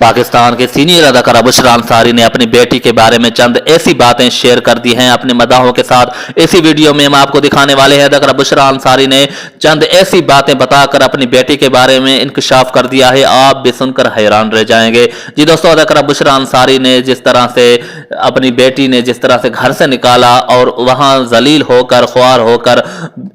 पाकिस्तान के सीनियर अदाकारा बुशरा अंसारी ने अपनी बेटी के बारे में चंद ऐसी बातें शेयर कर दी हैं अपने मदाहों के साथ। इसी वीडियो में हम आपको दिखाने वाले हैं अदाकारा बुशरा अंसारी ने चंद ऐसी बातें बताकर अपनी बेटी के बारे में इंकशाफ कर दिया है, आप भी सुनकर हैरान रह जाएंगे। जी दोस्तों, अदाकारा बुशरा अंसारी ने जिस तरह से अपनी बेटी ने जिस तरह से घर से निकाला और वहां जलील होकर ख्वार होकर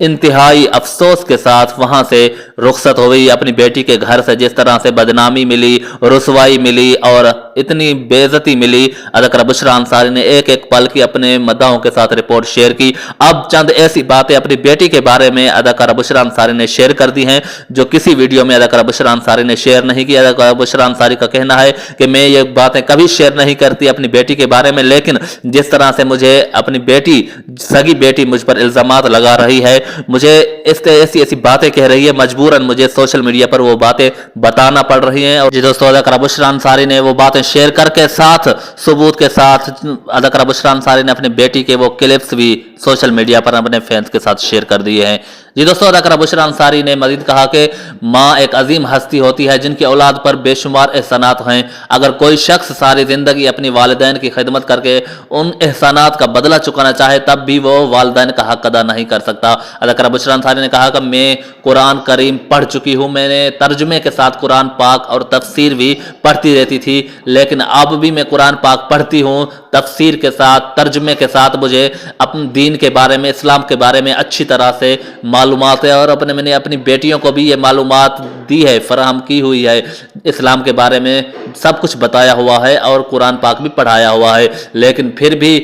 इंतहाई अफसोस के साथ वहां से रुखसत हो गई अपनी बेटी के घर से, जिस तरह से बदनामी मिली, रुसवाई मिली और इतनी बेइज्जती मिली, अदाकारा बुशरा अंसारी ने एक एक पल की अपने मद्दाहों के साथ रिपोर्ट शेयर की। अब चंद ऐसी बातें अपनी बेटी के बारे में अदाकारा बुशरा अंसारी ने शेयर कर दी हैं जो किसी वीडियो में अदाकारा बुशरा अंसारी ने शेयर नहीं की। अदाकारा बुशरा अंसारी का कहना है कि मैं ये बातें कभी शेयर नहीं करती अपनी बेटी के बारे में, लेकिन जिस तरह से मुझे अपनी बेटी, सगी बेटी मुझ पर इल्जामात लगा रही है, मुझे ऐसी ऐसी बातें कह रही है, मजबूरन मुझे सोशल मीडिया पर वो बातें बताना पड़ रही हैं। और जी दोस्तों, अदाकारा बुशरा अंसारी ने वो बातें शेयर करके साथ सबूत के साथ अदाकारा बुशरा अंसारी ने अपनी बेटी के वो क्लिप्स भी सोशल मीडिया पर अपने फैंस के साथ शेयर कर दिए हैं। जी दोस्तों, अदाकारा बुशरा अंसारी ने मजीद कहा कि माँ एक अजीम हस्ती होती है जिनकी औलाद पर बेशुमार एहसानात हैं। अगर कोई शख्स सारी जिंदगी अपनी वालिदैन की खिदमत करके उन एहसानात का बदला चुकाना चाहे तब भी वो वालिदैन का हक अदा नहीं कर सकता। अदाकारा बुशरा अंसारी ने कहा कि मैं कुरान करीम पढ़ चुकी हूँ, मैंने तर्जुमे के साथ कुरान पाक और तफसीर भी पढ़ती रहती थी, लेकिन अब भी मैं कुरान पाक पढ़ती हूँ तफसीर के साथ, तर्जुमे के साथ। मुझे अपने दीन के बारे में, इस्लाम के बारे में अच्छी तरह से मालूमात है और मैंने अपनी बेटियों को भी ये मालूमात दी है, फराहम की हुई है। इस्लाम के बारे में सब कुछ बताया हुआ है और कुरान पाक भी पढ़ाया हुआ है, लेकिन फिर भी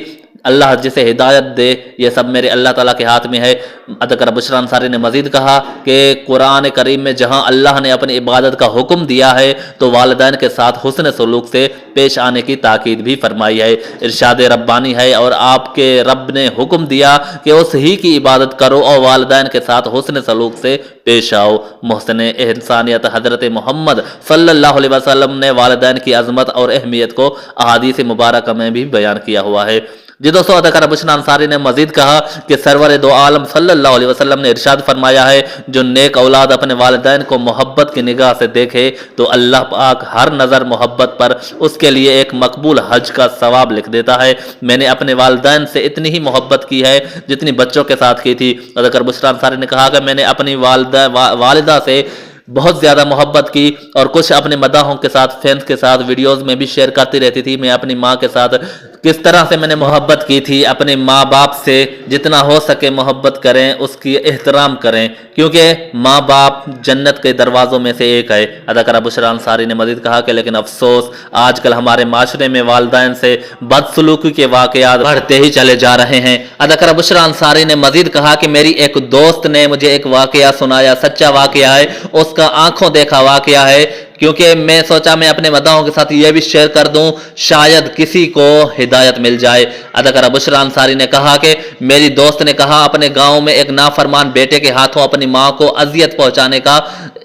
अल्लाह जिसे हिदायत दे, ये सब मेरे अल्लाह ताला के हाथ में है। अदाकारा बुशरा अंसारी ने मजीद कहा कि कुरान करीम में जहां अल्लाह ने अपनी इबादत का हुक्म दिया है तो वालिदैन के साथ हुस्न सलूक से पेश आने की ताकीद भी फरमाई है। इरशाद रब्बानी है और आपके रब ने हुक्म दिया कि उस ही की इबादत करो और वालिदैन के साथ हुस्न सलूक से पेश आओ। मोहसिन इंसानियत हजरत मोहम्मद सल्लल्लाहु अलैहि वसल्लम ने वालिदैन की अजमत और अहमियत को अहादीस मुबारक में भी बयान किया हुआ है। जी दोस्तों, अदाकारा बुशरा अंसारी ने मजीद कहा कि सरवर दो आलम सल्लल्लाहु अलैहि वसल्लम ने इरशाद फरमाया है, जो नेक औलाद अपने वालिदैन को मोहब्बत की निगाह से देखे तो अल्लाह पाक हर नज़र मोहब्बत पर उसके लिए एक मकबूल हज का सवाब लिख देता है। मैंने अपने वालिदैन से इतनी ही मोहब्बत की है जितनी बच्चों के साथ की थी। अदाकारा बुशरा अंसारी ने कहा कि मैंने अपनी वालिदा से बहुत ज़्यादा मोहब्बत की और कुछ अपने मदाहों के साथ, फैंस के साथ वीडियोस में भी शेयर करती रहती थी। मैं अपनी माँ के साथ किस तरह से मैंने मोहब्बत की थी, अपने माँ बाप से जितना हो सके मोहब्बत करें, उसकी एहतराम करें, क्योंकि माँ बाप जन्नत के दरवाज़ों में से एक है। अदाकारा बुशरा अंसारी ने मजीद कहा कि लेकिन अफसोस आजकल हमारे माशरे में वालिदैन से बदसलूकी के वाक़यात बढ़ते ही चले जा रहे हैं। अदाकारा बुशरा अंसारी ने मजीद कहा कि मेरी एक दोस्त ने मुझे एक वाक़या सुनाया, सच्चा वाक़या है, उसका आंखों देखा वाक़या है, क्योंकि मैं सोचा मैं अपने मदाहों के साथ ये भी शेयर कर दूं, शायद किसी को हिदायत मिल जाए। अदाकारा बुशरा अंसारी ने कहा कि मेरी दोस्त ने कहा अपने गांव में एक नाफरमान बेटे के हाथों अपनी मां को अजियत पहुंचाने का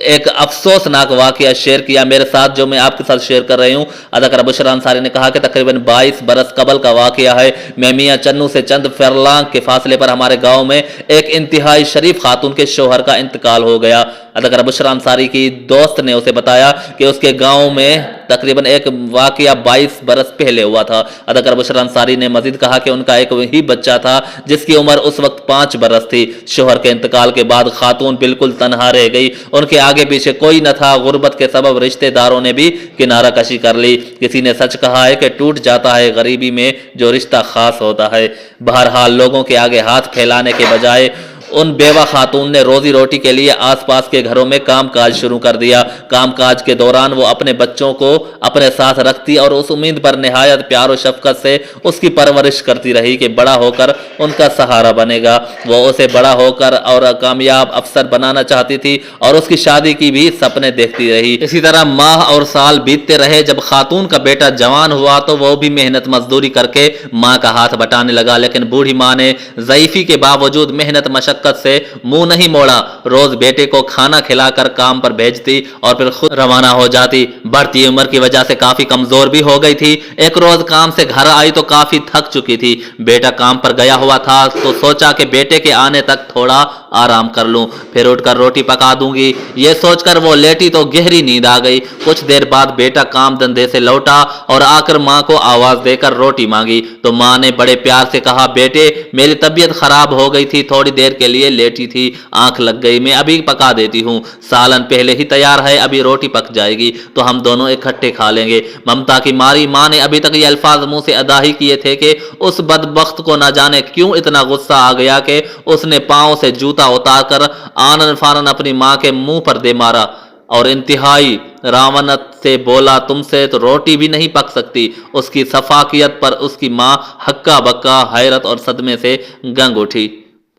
एक अफसोसनाक वाकया शेयर किया मेरे साथ, जो मैं आपके साथ शेयर कर रही हूं। अदाकारा बुशरा अंसारी ने कहा कि तकरीबन 22 बरस कबल का वाकया है। मैं मियां चन्नू से चंद फरलांग के फासले पर हमारे गाँव में एक इंतहाई शरीफ खातून के शोहर का इंतकाल हो गया। अदाकारा बुशरा अंसारी की दोस्त ने उसे बताया कि उसके गांव में तकरीबन एक वाकया 22 बरस पहले हुआ था। अदाकारा बुशरा अंसारी ने मजीद कहा कि उनका एक ही बच्चा था जिसकी उम्र उस वक्त 5 बरस थी। शोहर के इंतकाल के बाद खातून बिल्कुल तनहा रह गई, उनके आगे पीछे कोई न था। गुर्बत के सबब रिश्तेदारों ने भी किनारा कशी कर ली। किसी ने सच कहा है कि टूट जाता है गरीबी में जो रिश्ता खास होता है। बहरहाल लोगों के आगे हाथ फैलाने के बजाय उन बेवा खातून ने रोजी रोटी के लिए आसपास के घरों में कामकाज शुरू कर दिया। कामकाज के दौरान वो अपने बच्चों को अपने साथ रखती और उस उम्मीद पर निहायत प्यार और शफकत से उसकी परवरिश करती रही कि बड़ा होकर उनका सहारा बनेगा। वो उसे बड़ा होकर और कामयाब अफसर बनाना चाहती थी और उसकी शादी की भी सपने देखती रही। इसी तरह माह और साल बीतते रहे। जब खातून का बेटा जवान हुआ तो वो भी मेहनत मजदूरी करके माँ का हाथ बटाने लगा, लेकिन बूढ़ी माँ ने ज़ईफी के बावजूद मेहनत मशक्कत मशक्कत से मुंह नहीं मोड़ा। रोज बेटे को खाना खिलाकर काम पर भेजती और फिर खुद रवाना हो जाती। बढ़ती उम्र की वजह से काफी कमजोर भी हो गई थी। एक रोज काम से घर आई तो काफी थक चुकी थी। बेटा काम पर गया हुआ था तो सोचा कि बेटे के आने तक थोड़ा आराम कर लूं, फिर उठकर रोटी पका दूंगी। ये सोचकर वो लेटी तो गहरी नींद आ गई। कुछ देर बाद बेटा काम धंधे से लौटा और आकर माँ को आवाज देकर रोटी मांगी तो माँ ने बड़े प्यार से कहा, बेटे मेरी तबीयत खराब हो गई थी, थोड़ी देर के लिए लेटी थी, आंख लग गई, मैं अभी पका देती हूँ। सालन पहले ही तैयार है, अभी रोटी पक जाएगी तो हम दोनों इकट्ठे खा लेंगे। ममता की मारी माँ ने अभी तक ये अल्फाज मुंह से अदा ही किए थे कि उस बदबख्त को न जाने क्यों इतना गुस्सा आ गया कि उसने पांव से जूता उतारकर आनन फानन अपनी माँ के मुंह पर दे मारा और इंतहाई रावनत से बोला, तुमसे तो रोटी भी नहीं पक सकती। उसकी सफाकियत पर उसकी माँ हक्का बक्का हैरत और सदमे से गंग उठी।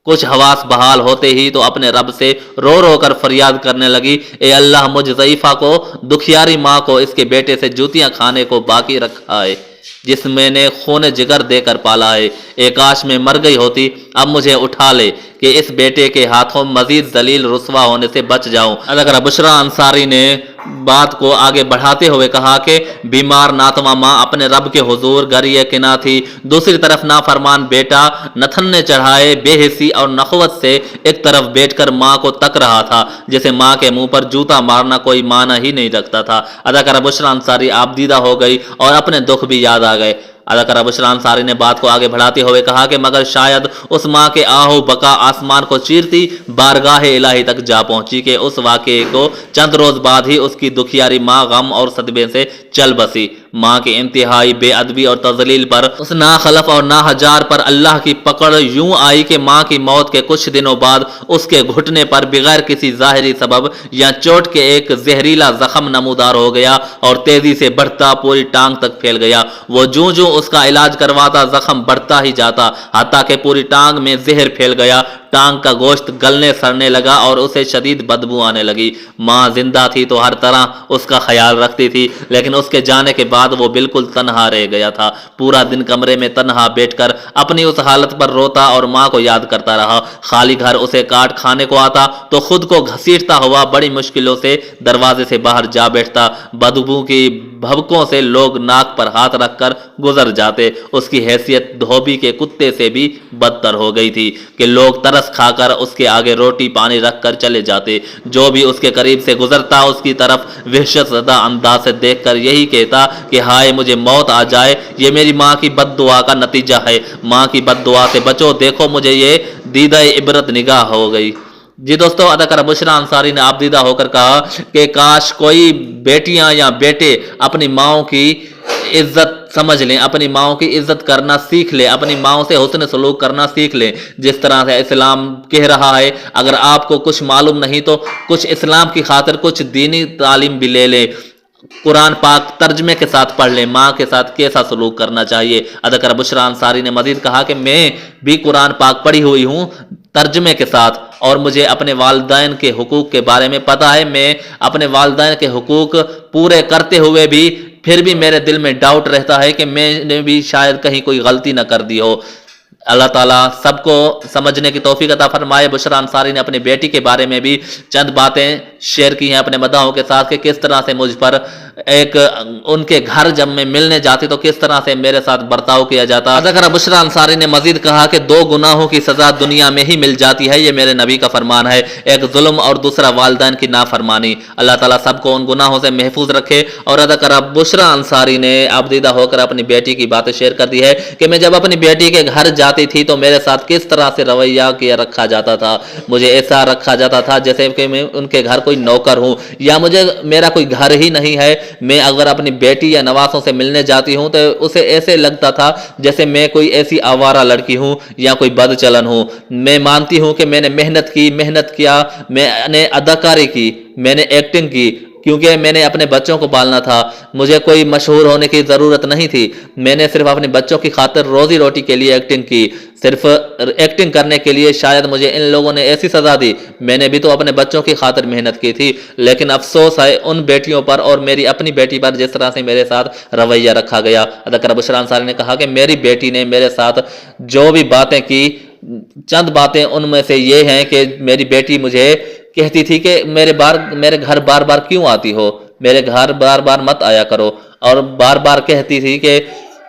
कुछ हवास बहाल होते ही तो अपने रब से रो रो कर फरियाद करने लगी, ए अल्लाह मुझ ज़ईफा को, दुखियारी माँ को इसके बेटे से जूतियां खाने को बाकी रखा है जिसमें ने खून जिगर देकर पाला है। एक काश में मर गई होती, अब मुझे उठा ले कि इस बेटे के हाथों मजीद जलील रुस्वा होने से बच जाऊं। अदाकारा बुशरा अंसारी ने बात को आगे बढ़ाते हुए कहा कि बीमार नातवा माँ अपने रब के हुजूर गरिए किना थी। दूसरी तरफ नाफरमान बेटा नथन्ने चढ़ाए बेहिसी और नखवत से एक तरफ बैठकर माँ को तक रहा था जैसे माँ के मुंह पर जूता मारना कोई माना ही नहीं रखता था। अदाकारा बुशरा अंसारी आबदीदा हो गई और अपने दुख भी याद आ गए। अदाकारा बुशरा अंसारी ने बात को आगे बढ़ाते हुए कहा कि मगर शायद उस माँ के आहो बका आसमान को चीरती बारगाह इलाही तक जा पहुंची कि उस वाक़े को चंद रोज बाद ही उसकी दुखियारी माँ गम और सदमे से चल बसी। माँ के इंतहाई बेअदबी और तजलील पर, उस नाखलफ और नाहजार पर अल्लाह की पकड़ यूं आई कि माँ की मौत के कुछ दिनों बाद उसके घुटने पर बगैर किसी जाहिरी सबब या चोट के एक जहरीला जख्म नमूदार हो गया और तेजी से बढ़ता पूरी टांग तक फैल गया। वो जूं जूं उसका इलाज करवाता जख्म बढ़ता ही जाता, हत्ता कि पूरी टांग में जहर फैल गया। टांग का गोश्त गलने सड़ने लगा और उसे शदीद बदबू आने लगी। माँ जिंदा थी तो हर तरह उसका ख्याल रखती थी, लेकिन उसके जाने के बाद वो बिल्कुल तन्हा रह गया था। पूरा दिन कमरे में तन्हा बैठकर अपनी उस हालत पर रोता और माँ को याद करता रहा। खाली घर उसे काट खाने को आता तो खुद को घसीटता हुआ बड़ी मुश्किलों से दरवाजे से बाहर जा बैठता। बदबू की भवकों से लोग नाक पर हाथ रखकर गुजर जाते। उसकी हैसियत धोबी के कुत्ते से भी बदतर हो गई थी कि लोग तरस खाकर उसके आगे रोटी पानी रखकर चले जाते। जो भी उसके करीब से गुजरता उसकी तरफ वहशत ज़दा अंदाज से देखकर यही कहता कि हाय मुझे मौत आ जाए, ये मेरी माँ की बद्दुआ का नतीजा है। माँ की बद्दुआ से बचो, देखो मुझे ये दीदा इबरत निगाह हो गई। जी दोस्तों, अदाकारा बुशरा अंसारी ने आबदीदा होकर कहा कि काश कोई बेटियां या बेटे अपनी माओ की इज्जत समझ लें, अपनी माओ की इज्जत करना सीख लें, अपनी माओ से हुस्न सलूक करना सीख लें जिस तरह से इस्लाम कह रहा है। अगर आपको कुछ मालूम नहीं तो कुछ इस्लाम की खातिर कुछ दीनी तालीम भी ले लें, कुरान पाक तर्जमे के साथ पढ़ लें, माँ के साथ कैसा सलूक करना चाहिए। अदाकारा बुशरा अंसारी ने मजीद कहा कि मैं भी कुरान पाक पढ़ी हुई हूँ तर्जमे के साथ और मुझे अपने वालिदैन के हुकूक के बारे में पता है। मैं अपने वालिदैन के हुकूक पूरे करते हुए भी फिर भी मेरे दिल में डाउट रहता है कि मैंने भी शायद कहीं कोई गलती न कर दी हो। अल्लाह ताला सबको समझने की तौफीक अता फरमाए। बुशरा अंसारी ने अपनी बेटी के बारे में भी चंद बातें शेयर की हैं अपने मदाहों के साथ कि किस तरह से मुझ पर एक उनके घर जब मैं मिलने जाती तो किस तरह से मेरे साथ बर्ताव किया जाता। अदाकारा बुशरा अंसारी ने मजीद कहा कि दो गुनाहों की सजा दुनिया में ही मिल जाती है, ये मेरे नबी का फरमान है, एक जुल्म और दूसरा वालिदैन की नाफरमानी। अल्लाह ताला सबको उन गुनाहों से महफूज रखे। और अदाकारा बुशरा अंसारी ने आबदीदा होकर अपनी बेटी की बातें शेयर कर दी है कि मैं जब अपनी बेटी के घर जाती थी तो मेरे साथ किस तरह से रवैया किया रखा जाता था। मुझे ऐसा रखा जाता था जैसे कि मैं उनके घर कोई नौकर हूँ या मुझे मेरा कोई घर ही नहीं है। मैं अगर अपनी बेटी या नवासों से मिलने जाती हूँ तो उसे ऐसे लगता था जैसे मैं कोई ऐसी आवारा लड़की हूँ या कोई बदचलन हूँ। मैं मानती हूँ कि मैंने मेहनत किया, मैंने अदाकारी की, मैंने एक्टिंग की, क्योंकि मैंने अपने बच्चों को पालना था। मुझे कोई मशहूर होने की ज़रूरत नहीं थी। मैंने सिर्फ अपने बच्चों की खातिर रोजी रोटी के लिए एक्टिंग की। सिर्फ एक्टिंग करने के लिए शायद मुझे इन लोगों ने ऐसी सज़ा दी। मैंने भी तो अपने बच्चों की खातिर मेहनत की थी। लेकिन अफसोस है उन बेटियों पर और मेरी अपनी बेटी पर जिस तरह से मेरे साथ रवैया रखा गया। अदाकारा बुशरा अंसारी ने कहा कि मेरी बेटी ने मेरे साथ जो भी बातें की चंद बातें उनमें से ये हैं कि मेरी बेटी मुझे कहती थी कि मेरे घर बार बार क्यों आती हो, मेरे घर बार बार मत आया करो, और बार बार कहती थी कि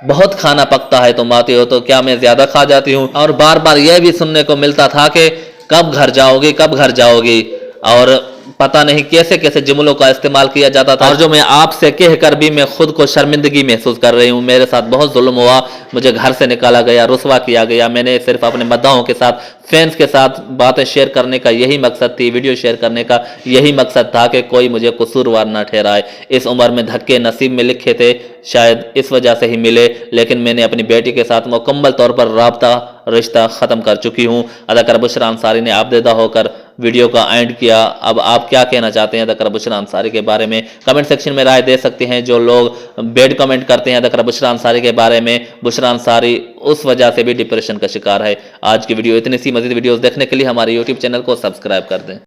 बहुत खाना पकता है तुम आती हो तो क्या मैं ज्यादा खा जाती हूँ, और बार बार यह भी सुनने को मिलता था कि कब घर जाओगी कब घर जाओगी, और पता नहीं कैसे कैसे जुमलों का इस्तेमाल किया जाता था, और जो मैं आपसे कहकर भी मैं खुद को शर्मिंदगी महसूस कर रही हूँ। मेरे साथ बहुत जुल्म हुआ, मुझे घर से निकाला गया, रुसवा किया गया। मैंने सिर्फ अपने मद्दाहों के साथ, फैंस के साथ बातें शेयर करने का यही मकसद थी, वीडियो शेयर करने का यही मकसद था कि कोई मुझे कसूरवार ना ठहराए। इस उम्र में धक्के नसीब में लिखे थे, शायद इस वजह से ही मिले, लेकिन मैंने अपनी बेटी के साथ मुकम्मल तौर पर राब्ता रिश्ता ख़त्म कर चुकी हूँ। अदाकारा बुशरा अंसारी ने आपदेदा होकर वीडियो का एंड किया। अब आप क्या कहना चाहते हैं अदाकारा बुशरा अंसारी के बारे में, कमेंट सेक्शन में राय दे सकते हैं। जो लोग बैड कमेंट करते हैं अदाकारा बुशरा अंसारी के बारे में, बुशरा अंसारी उस वजह से भी डिप्रेशन का शिकार है। आज की वीडियो इतनी सी, मजीद वीडियोस देखने के लिए हमारे यूट्यूब चैनल को सब्सक्राइब कर दें।